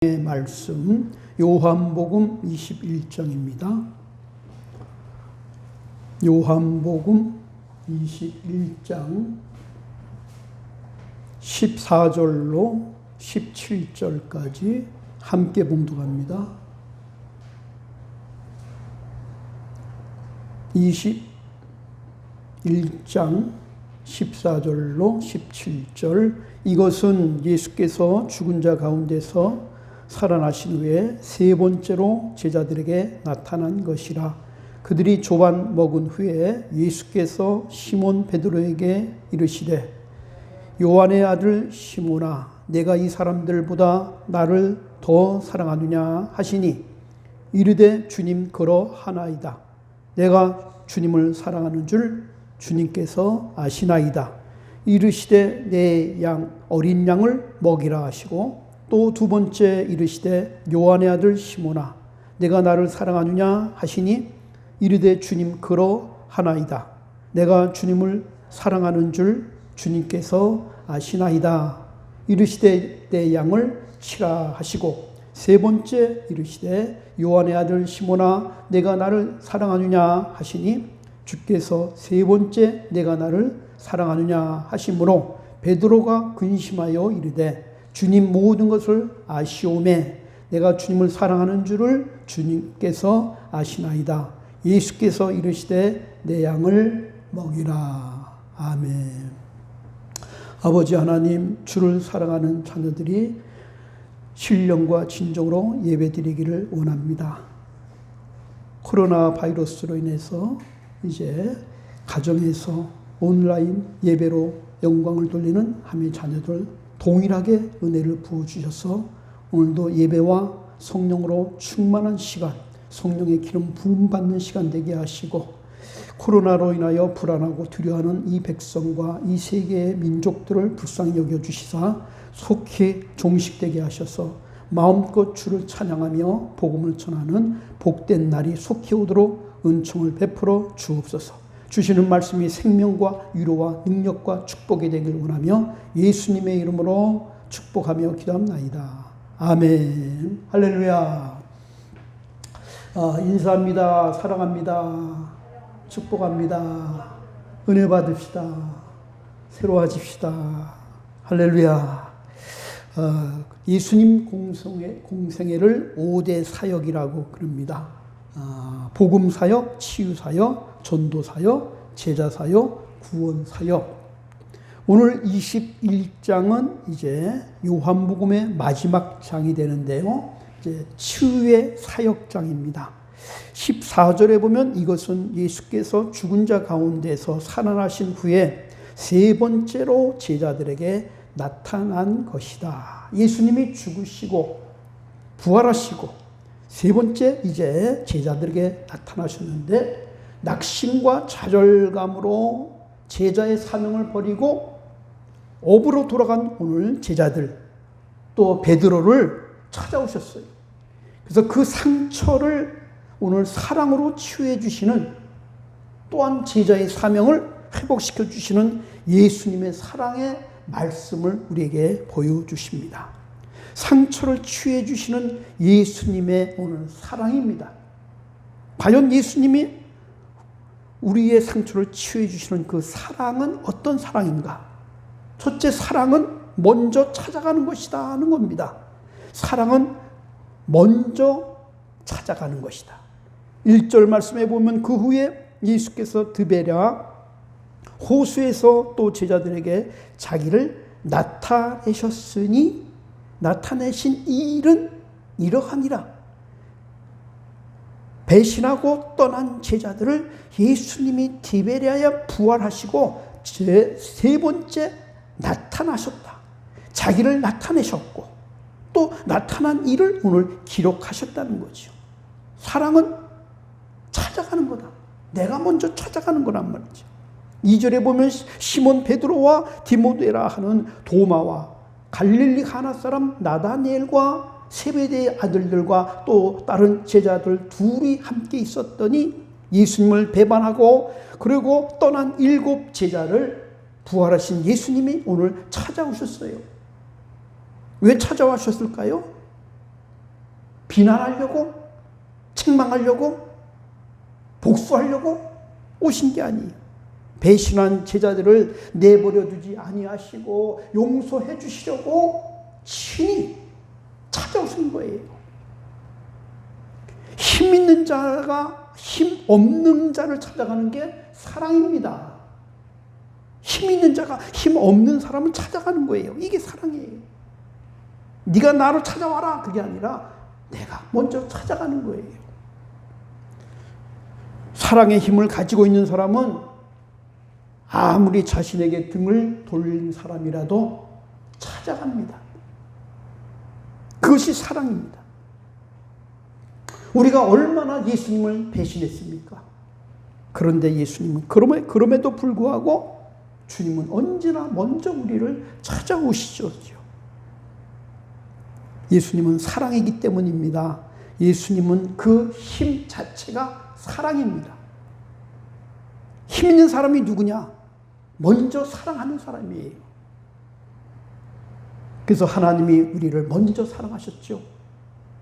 말씀 요한복음 21장입니다. 요한복음 21장 14절로 17절까지 함께 봉독합니다. 21장 14절로 17절. 이것은 예수께서 죽은 자 가운데서 살아나신 후에 세 번째로 제자들에게 나타난 것이라. 그들이 조반 먹은 후에 예수께서 시몬 베드로에게 이르시되, 요한의 아들 시몬아, 내가 이 사람들보다 나를 더 사랑하느냐 하시니, 이르되 주님 그러하나이다. 내가 주님을 사랑하는 줄 주님께서 아시나이다. 이르시되 내 어린 양을 먹이라 하시고, 또 두 번째 이르시되 요한의 아들 시몬아, 내가 나를 사랑하느냐 하시니, 이르되 주님 그러하나이다. 내가 주님을 사랑하는 줄 주님께서 아시나이다. 이르시되 내 양을 치라 하시고, 세 번째 이르시되 요한의 아들 시몬아, 내가 나를 사랑하느냐 하시니, 주께서 세 번째 내가 나를 사랑하느냐 하시므로 베드로가 근심하여 이르되, 주님 모든 것을 아시오매 내가 주님을 사랑하는 줄을 주님께서 아시나이다. 예수께서 이르시되 내 양을 먹이라. 아멘. 아버지 하나님, 주를 사랑하는 자녀들이 신령과 진정으로 예배드리기를 원합니다. 코로나 바이러스로 인해서 이제 가정에서 온라인 예배로 영광을 돌리는 하나님의 자녀들 동일하게 은혜를 부어주셔서 오늘도 예배와 성령으로 충만한 시간, 성령의 기름 부음 받는 시간 되게 하시고, 코로나로 인하여 불안하고 두려워하는 이 백성과 이 세계의 민족들을 불쌍히 여겨주시사 속히 종식되게 하셔서 마음껏 주를 찬양하며 복음을 전하는 복된 날이 속히 오도록 은총을 베풀어 주옵소서. 주시는 말씀이 생명과 위로와 능력과 축복이 되길 원하며 예수님의 이름으로 축복하며 기도합나이다. 아멘. 할렐루야. 인사합니다. 사랑합니다. 축복합니다. 은혜 받읍시다. 새로워집시다. 할렐루야. 예수님 공생애를 5대 사역이라고 그럽니다. 복음사역, 치유사역, 전도사역, 제자사역, 구원사역. 오늘 21장은 이제 요한복음의 마지막 장이 되는데요. 이제 치유의 사역장입니다. 14절에 보면 이것은 예수께서 죽은 자 가운데서 살아나신 후에 세 번째로 제자들에게 나타난 것이다. 예수님이 죽으시고 부활하시고 세 번째 이제 제자들에게 나타나셨는데, 낙심과 좌절감으로 제자의 사명을 버리고 업으로 돌아간 오늘 제자들, 또 베드로를 찾아오셨어요. 그래서 그 상처를 오늘 사랑으로 치유해 주시는, 또한 제자의 사명을 회복시켜 주시는 예수님의 사랑의 말씀을 우리에게 보여주십니다. 상처를 치유해 주시는 예수님의 오늘 사랑입니다. 과연 예수님이 우리의 상처를 치유해 주시는 그 사랑은 어떤 사랑인가? 첫째, 사랑은 먼저 찾아가는 것이다 하는 겁니다. 사랑은 먼저 찾아가는 것이다. 1절 말씀에 보면 그 후에 예수께서 드베랴 호수에서 또 제자들에게 자기를 나타내신 이 일은 이러하니라. 배신하고 떠난 제자들을 예수님이 디베랴에 부활하시고 세 번째 나타나셨다. 자기를 나타내셨고 또 나타난 일을 오늘 기록하셨다는 거죠. 사랑은 찾아가는 거다. 내가 먼저 찾아가는 거란 말이죠. 2절에 보면 시몬 베드로와 디모데라 하는 도마와 갈릴리 가나 사람 나다니엘과 세베대의 아들들과 또 다른 제자들 둘이 함께 있었더니, 예수님을 배반하고 그리고 떠난 7 제자를 부활하신 예수님이 오늘 찾아오셨어요. 왜 찾아오셨을까요? 비난하려고, 책망하려고, 복수하려고 오신 게 아니에요. 배신한 제자들을 내버려 두지 아니하시고 용서해 주시려고 친히 찾아오신 거예요. 힘 있는 자가 힘 없는 자를 찾아가는 게 사랑입니다. 힘 있는 자가 힘 없는 사람을 찾아가는 거예요. 이게 사랑이에요. 네가 나를 찾아와라 그게 아니라 내가 먼저 찾아가는 거예요. 사랑의 힘을 가지고 있는 사람은 아무리 자신에게 등을 돌린 사람이라도 찾아갑니다. 그것이 사랑입니다. 우리가 얼마나 예수님을 배신했습니까? 그런데 예수님은 그럼에도 불구하고 주님은 언제나 먼저 우리를 찾아오시죠. 예수님은 사랑이기 때문입니다. 예수님은 그 힘 자체가 사랑입니다. 힘 있는 사람이 누구냐? 먼저 사랑하는 사람이에요. 그래서 하나님이 우리를 먼저 사랑하셨죠.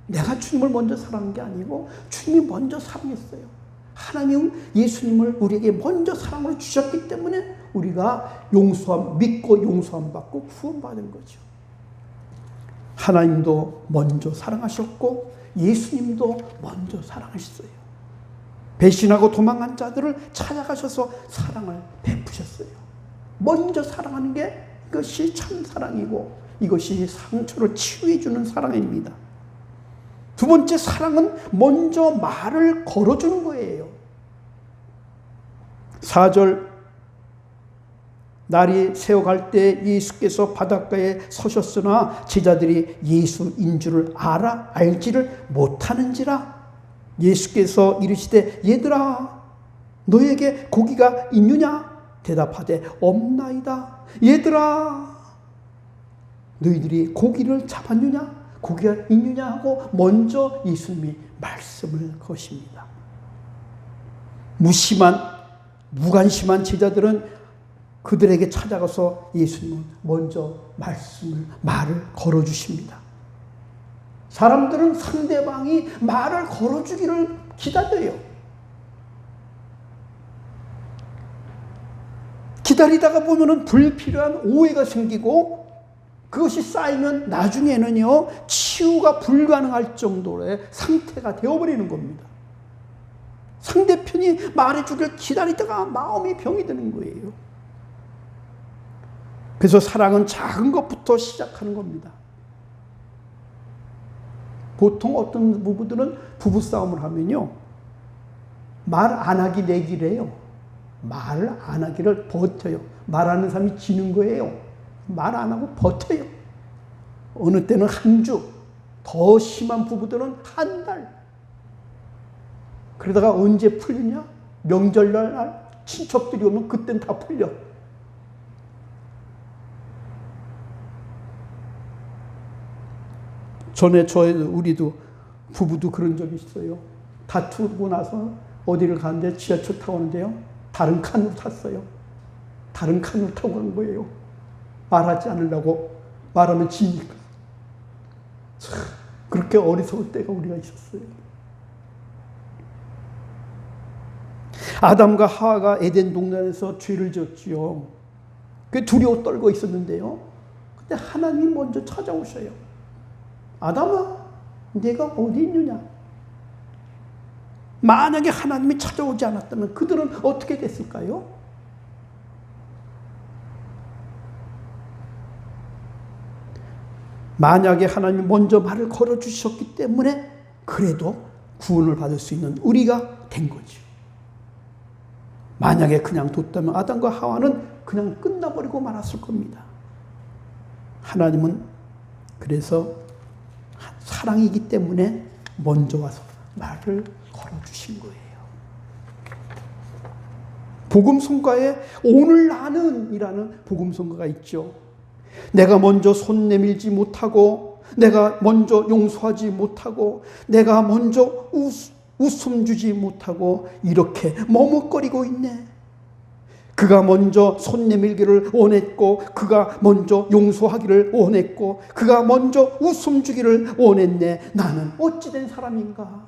내가 주님을 먼저 사랑한 게 아니고 주님이 먼저 사랑했어요. 하나님은 예수님을 우리에게 먼저 사랑을 주셨기 때문에 우리가 믿고 용서함 받고 구원받은 거죠. 하나님도 먼저 사랑하셨고 예수님도 먼저 사랑하셨어요. 배신하고 도망간 자들을 찾아가셔서 사랑을 베푸셨어요. 먼저 사랑하는 게 이것이 참 사랑이고 이것이 상처를 치유해 주는 사랑입니다. 두 번째 사랑은 먼저 말을 걸어주는 거예요. 4절 날이 새어갈 때 예수께서 바닷가에 서셨으나 제자들이 예수인 줄을 알지를 못하는지라. 예수께서 이르시되 얘들아 너에게 고기가 있느냐? 대답하되 없나이다. 얘들아 너희들이 고기를 잡았느냐? 고기가 있느냐 하고 먼저 예수님이 말씀을 거십니다. 무관심한 제자들은 그들에게 찾아가서 예수님은 먼저 말을 걸어주십니다. 사람들은 상대방이 말을 걸어주기를 기다려요. 기다리다가 보면은 불필요한 오해가 생기고 그것이 쌓이면 나중에는요, 치유가 불가능할 정도의 상태가 되어버리는 겁니다. 상대편이 말해주길 기다리다가 마음이 병이 드는 거예요. 그래서 사랑은 작은 것부터 시작하는 겁니다. 보통 어떤 부부들은 부부싸움을 하면요, 말 안 하기 내기래요. 말을 안 하기를 버텨요. 말하는 사람이 지는 거예요. 말 안 하고 버텨요. 어느 때는 한 주, 더 심한 부부들은 한 달. 그러다가 언제 풀리냐? 명절날 친척들이 오면 그땐 다 풀려. 전에 우리도 부부도 그런 적이 있어요. 다투고 나서 어디를 가는데 지하철 타고 오는데요, 다른 칸으로 탔어요. 다른 칸으로 타고 간 거예요. 말하지 않으려고. 말하면 지니까. 그렇게 어리석을 때가 우리가 있었어요. 아담과 하와가 에덴 동산에서 죄를 지었지요. 그 두려워 떨고 있었는데요, 근데 하나님이 먼저 찾아오셔요. 아담아, 내가 어디 있느냐? 만약에 하나님이 찾아오지 않았다면 그들은 어떻게 됐을까요? 만약에 하나님이 먼저 말을 걸어주셨기 때문에 그래도 구원을 받을 수 있는 우리가 된 거죠. 만약에 그냥 뒀다면 아담과 하와는 그냥 끝나버리고 말았을 겁니다. 하나님은 그래서 사랑이기 때문에 먼저 와서 말을 걸어주신 거예요. 복음성가에 오늘 나는 이라는 복음성가가 있죠. 내가 먼저 손 내밀지 못하고, 내가 먼저 용서하지 못하고, 내가 먼저 웃음 주지 못하고 이렇게 머뭇거리고 있네. 그가 먼저 손 내밀기를 원했고, 그가 먼저 용서하기를 원했고, 그가 먼저 웃음 주기를 원했네. 나는 어찌된 사람인가?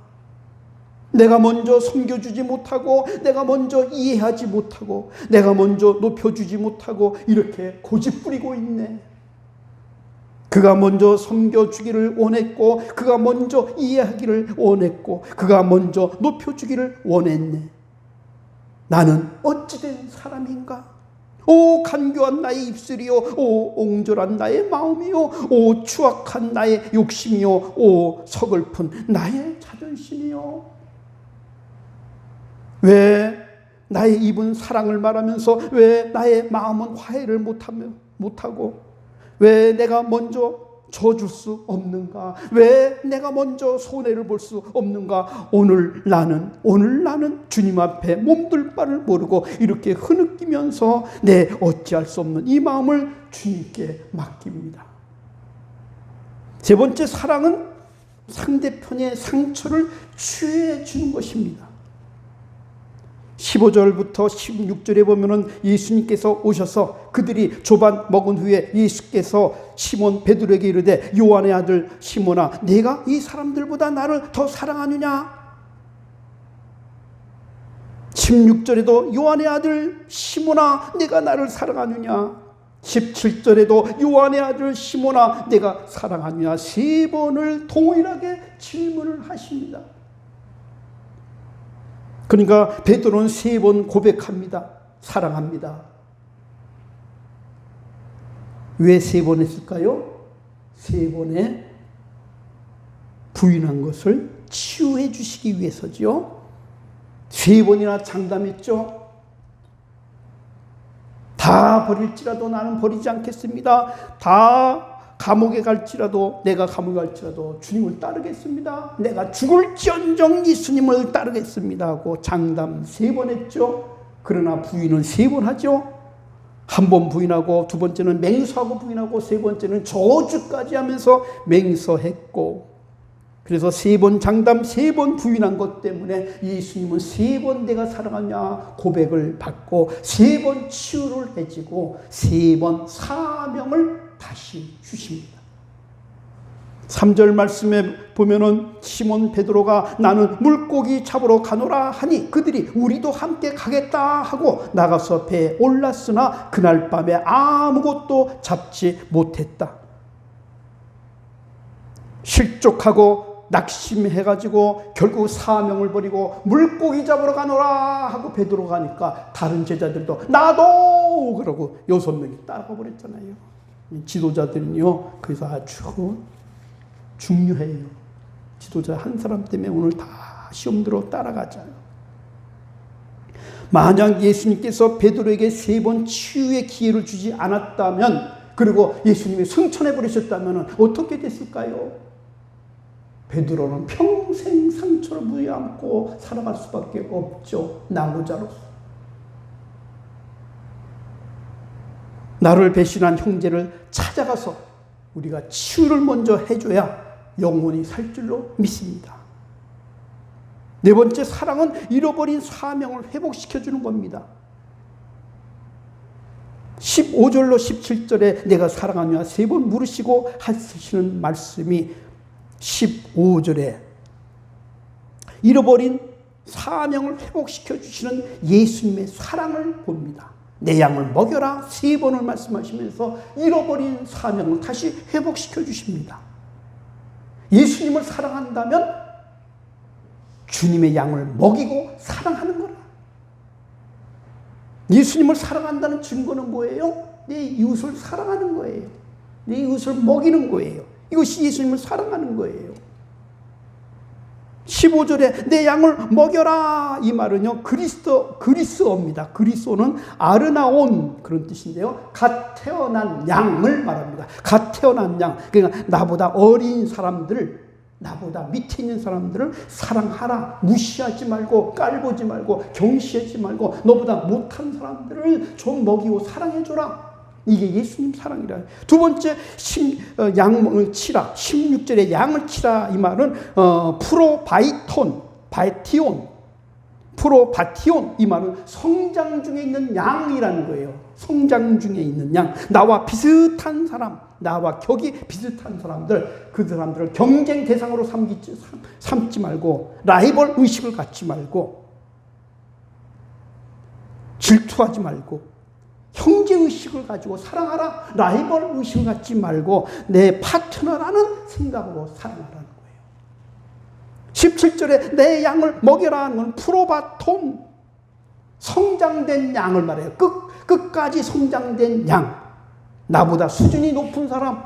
내가 먼저 섬겨주지 못하고, 내가 먼저 이해하지 못하고, 내가 먼저 높여주지 못하고 이렇게 고집부리고 있네. 그가 먼저 섬겨주기를 원했고, 그가 먼저 이해하기를 원했고, 그가 먼저 높여주기를 원했네. 나는 어찌된 사람인가? 오 간교한 나의 입술이요, 오 옹졸한 나의 마음이요, 오 추악한 나의 욕심이요, 오 서글픈 나의 자존심이요. 왜 나의 입은 사랑을 말하면서 왜 나의 마음은 화해를 못하고, 왜 내가 먼저 져줄 수 없는가? 왜 내가 먼저 손해를 볼 수 없는가? 오늘 나는 주님 앞에 몸둘 바를 모르고 이렇게 흐느끼면서 내 어찌할 수 없는 이 마음을 주님께 맡깁니다. 세 번째, 사랑은 상대편의 상처를 치유해 주는 것입니다. 15절부터 16절에 보면은 예수님께서 오셔서 그들이 조반 먹은 후에 예수께서 시몬 베드로에게 이르되 요한의 아들 시몬아, 네가 이 사람들보다 나를 더 사랑하느냐? 16절에도 요한의 아들 시몬아, 네가 나를 사랑하느냐? 17절에도 요한의 아들 시몬아, 네가 사랑하느냐? 세 번을 동일하게 질문을 하십니다. 그러니까 베드로는 세 번 고백합니다. 사랑합니다. 왜 세 번 했을까요? 세 번에 부인한 것을 치유해 주시기 위해서죠. 세 번이나 장담했죠. 다 버릴지라도 나는 버리지 않겠습니다. 다 감옥에 갈지라도, 내가 감옥에 갈지라도 주님을 따르겠습니다. 내가 죽을지언정 예수님을 따르겠습니다 하고 장담 세 번 했죠. 그러나 부인은 세 번 하죠. 한 번 부인하고, 두 번째는 맹서하고 부인하고, 세 번째는 저주까지 하면서 맹서했고, 그래서 세 번 장담, 세 번 부인한 것 때문에 예수님은 세 번 내가 사랑하냐 고백을 받고, 세 번 치유를 해주고, 세 번 사명을 다시 주십니다. 3절 말씀에 보면은 시몬 베드로가 나는 물고기 잡으러 가노라 하니 그들이 우리도 함께 가겠다 하고 나가서 배에 올랐으나 그날 밤에 아무것도 잡지 못했다. 실족하고 낙심해가지고 결국 사명을 버리고 물고기 잡으러 가노라 하고 베드로가 가니까 다른 제자들도 나도 그러고 6명이 따라가 버렸잖아요. 지도자들은요, 그래서 아주 중요해요. 지도자 한 사람 때문에 오늘 다 시험대로 따라가잖아요. 만약 예수님께서 베드로에게 세 번 치유의 기회를 주지 않았다면, 그리고 예수님이 승천해 버리셨다면 어떻게 됐을까요? 베드로는 평생 상처를 무여안고 살아갈 수밖에 없죠. 낙오자로서. 나를 배신한 형제를 찾아가서 우리가 치유를 먼저 해줘야 영원히 살 줄로 믿습니다. 네 번째, 사랑은 잃어버린 사명을 회복시켜주는 겁니다. 15절로 17절에 내가 사랑하냐 세 번 물으시고 하시는 말씀이 15절에 잃어버린 사명을 회복시켜 주시는 예수님의 사랑을 봅니다. 내 양을 먹여라 세 번을 말씀하시면서 잃어버린 사명을 다시 회복시켜 주십니다. 예수님을 사랑한다면 주님의 양을 먹이고 사랑하는 거라. 예수님을 사랑한다는 증거는 뭐예요? 내 이웃을 사랑하는 거예요. 내 이웃을 먹이는 거예요. 이것이 예수님을 사랑하는 거예요. 15절에 내 양을 먹여라 이 말은요 그리스어입니다. 그리스어는 아르나온 그런 뜻인데요, 갓 태어난 양을 말합니다. 갓 태어난 양, 그러니까 나보다 어린 사람들, 나보다 밑에 있는 사람들을 사랑하라. 무시하지 말고 깔보지 말고 경시하지 말고 너보다 못한 사람들을 좀 먹이고 사랑해줘라. 이게 예수님 사랑이라. 두 번째, 양을 치라. 16절에 양을 치라 이 말은 프로바이톤, 바이티온, 프로바티온, 이 말은 성장 중에 있는 양이라는 거예요. 성장 중에 있는 양. 나와 비슷한 사람, 나와 격이 비슷한 사람들, 그 사람들을 경쟁 대상으로 삼지 말고, 라이벌 의식을 갖지 말고, 질투하지 말고, 형제의식을 가지고 사랑하라, 라이벌 의식을 갖지 말고 내 파트너라는 생각으로 사랑하라는 거예요. 17절에 내 양을 먹여라 하는 건 프로바톤, 성장된 양을 말해요. 끝까지 성장된 양. 나보다 수준이 높은 사람,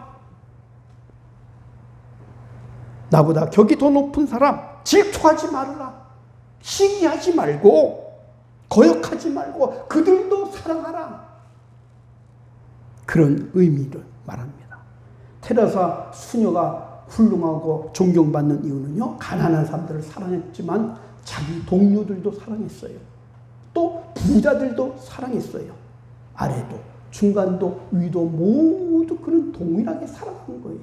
나보다 격이 더 높은 사람, 질투하지 말아라. 시기하지 말고, 거역하지 말고, 그들도 사랑하라. 그런 의미를 말합니다. 테레사 수녀가 훌륭하고 존경받는 이유는요, 가난한 사람들을 사랑했지만 자기 동료들도 사랑했어요. 또 부자들도 사랑했어요. 아래도 중간도 위도 모두 그런 동일하게 사랑하는 거예요.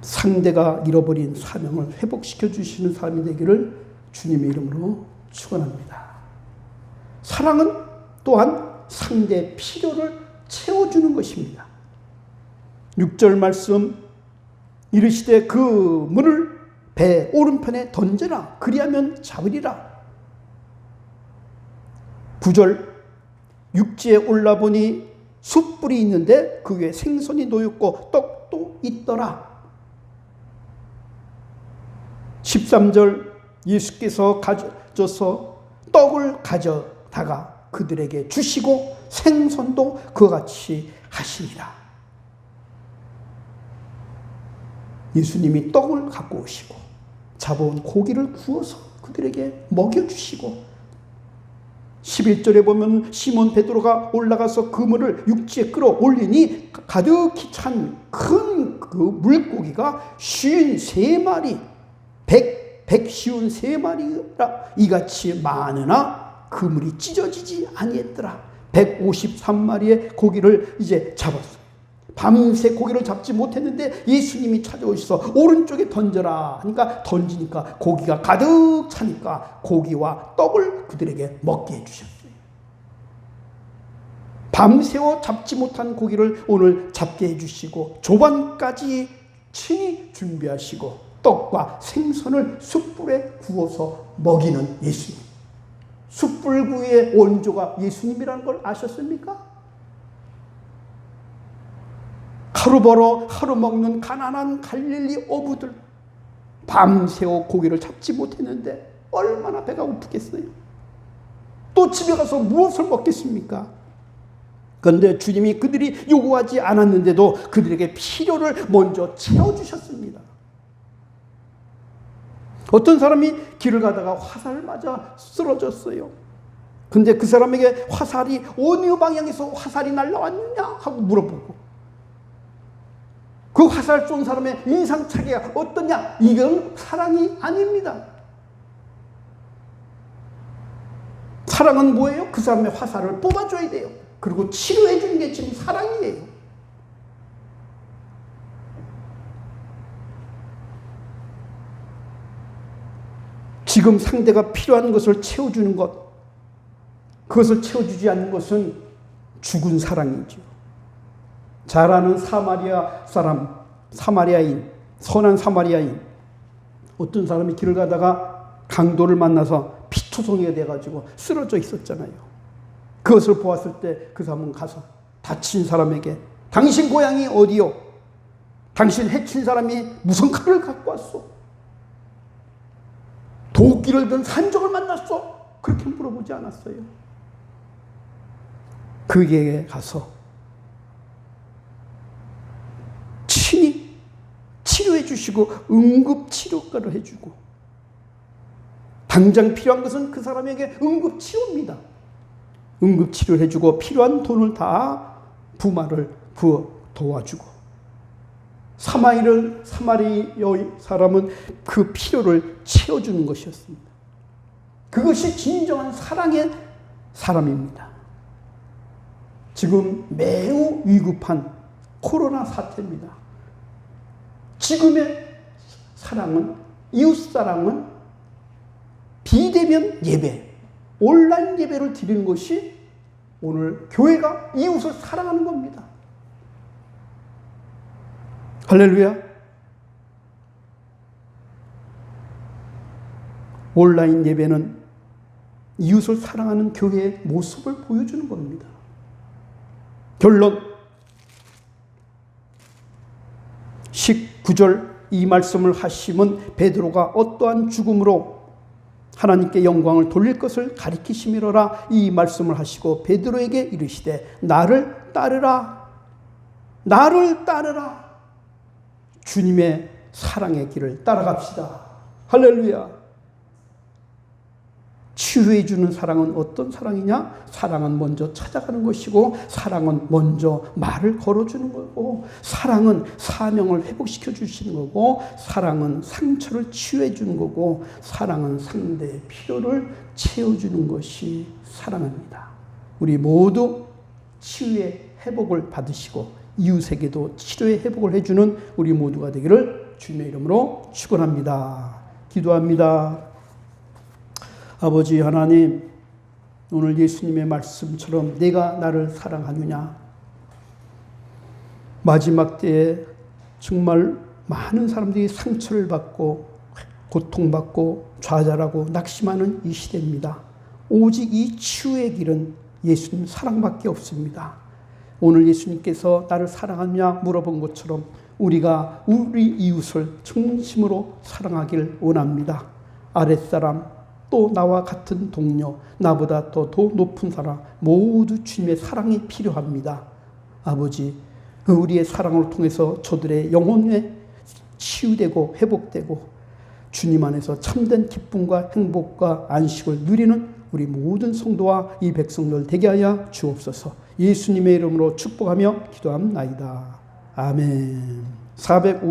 상대가 잃어버린 사명을 회복시켜 주시는 사람이 되기를 주님의 이름으로 축원합니다. 사랑은 또한 상대의 필요를 채워주는 것입니다. 6절 말씀, 이르시되 그 물을 배 오른편에 던져라, 그리하면 잡으리라. 9절, 육지에 올라보니 숯불이 있는데 그 위에 생선이 놓였고 떡도 있더라. 13절, 예수께서 가져서 떡을 가져다가 그들에게 주시고 생선도 그와 같이 하시니라. 예수님이 떡을 갖고 오시고 잡아온 고기를 구워서 그들에게 먹여주시고, 11절에 보면 시몬 베드로가 올라가서 그물을 육지에 끌어올리니 가득히 찬 큰 그 물고기가 53마리, 153마리라 이같이 많으나 그물이 찢어지지 아니했더라. 153마리의 고기를 이제 잡았어요. 밤새 고기를 잡지 못했는데 예수님이 찾아오셔서 오른쪽에 던져라 하니까 던지니까 고기가 가득 차니까 고기와 떡을 그들에게 먹게 해주셨어요. 밤새워 잡지 못한 고기를 오늘 잡게 해주시고 조반까지 친히 준비하시고 떡과 생선을 숯불에 구워서 먹이는 예수님. 숯불구이의 원조가 예수님이라는 걸 아셨습니까? 하루 벌어 하루 먹는 가난한 갈릴리 어부들, 밤새워 고기를 잡지 못했는데 얼마나 배가 고프겠어요. 또 집에 가서 무엇을 먹겠습니까? 그런데 주님이 그들이 요구하지 않았는데도 그들에게 필요를 먼저 채워주셨습니다. 어떤 사람이 길을 가다가 화살을 맞아 쓰러졌어요. 근데 그 사람에게 화살이 어느 방향에서 화살이 날라왔느냐 하고 물어보고, 그 화살 쏜 사람의 인상착의가 어떠냐? 이건 사랑이 아닙니다. 사랑은 뭐예요? 그 사람의 화살을 뽑아줘야 돼요. 그리고 치료해 주는 게 지금 사랑이에요. 지금 상대가 필요한 것을 채워주는 것, 그것을 채워주지 않는 것은 죽은 사랑이죠. 잘 아는 사마리아 사람, 사마리아인, 선한 사마리아인, 어떤 사람이 길을 가다가 강도를 만나서 피투성이가 돼가지고 쓰러져 있었잖아요. 그것을 보았을 때 그 사람은 가서 다친 사람에게 당신 고향이 어디요? 당신 해친 사람이 무슨 칼을 갖고 왔어? 도끼를 든 산적을 만났어? 그렇게 물어보지 않았어요. 그에게 가서 친히 치료해 주시고 응급치료까지 해주고, 당장 필요한 것은 그 사람에게 응급치료입니다. 응급치료를 해주고 필요한 돈을 다 부마를 부어 도와주고, 사마리아 사람은 그 필요를 채워주는 것이었습니다. 그것이 진정한 사랑의 사람입니다. 지금 매우 위급한 코로나 사태입니다. 지금의 사랑은, 이웃사랑은 비대면 예배, 온라인 예배를 드리는 것이 오늘 교회가 이웃을 사랑하는 겁니다. 할렐루야. 온라인 예배는 이웃을 사랑하는 교회의 모습을 보여주는 겁니다. 결론, 19절 이 말씀을 하심은 베드로가 어떠한 죽음으로 하나님께 영광을 돌릴 것을 가리키심이로라. 이 말씀을 하시고 베드로에게 이르시되 나를 따르라. 나를 따르라. 주님의 사랑의 길을 따라갑시다. 할렐루야. 치유해 주는 사랑은 어떤 사랑이냐? 사랑은 먼저 찾아가는 것이고, 사랑은 먼저 말을 걸어주는 거고, 사랑은 사명을 회복시켜 주시는 거고, 사랑은 상처를 치유해 주는 거고, 사랑은 상대의 필요를 채워주는 것이 사랑입니다. 우리 모두 치유의 회복을 받으시고 이웃에게도 치료의 회복을 해주는 우리 모두가 되기를 주님의 이름으로 축원합니다. 기도합니다. 아버지 하나님, 오늘 예수님의 말씀처럼 내가 나를 사랑하느냐? 마지막 때에 정말 많은 사람들이 상처를 받고 고통받고 좌절하고 낙심하는 이 시대입니다. 오직 이 치유의 길은 예수님 사랑밖에 없습니다. 오늘 예수님께서 나를 사랑하느냐 물어본 것처럼 우리가 우리 이웃을 진심으로 사랑하길 원합니다. 아랫사람, 또 나와 같은 동료, 나보다 더 높은 사람 모두 주님의 사랑이 필요합니다. 아버지, 우리의 사랑을 통해서 저들의 영혼에 치유되고 회복되고 주님 안에서 참된 기쁨과 행복과 안식을 누리는 우리 모든 성도와 이 백성들 되게 하여 주옵소서. 예수님의 이름으로 축복하며 기도합나이다. 아멘.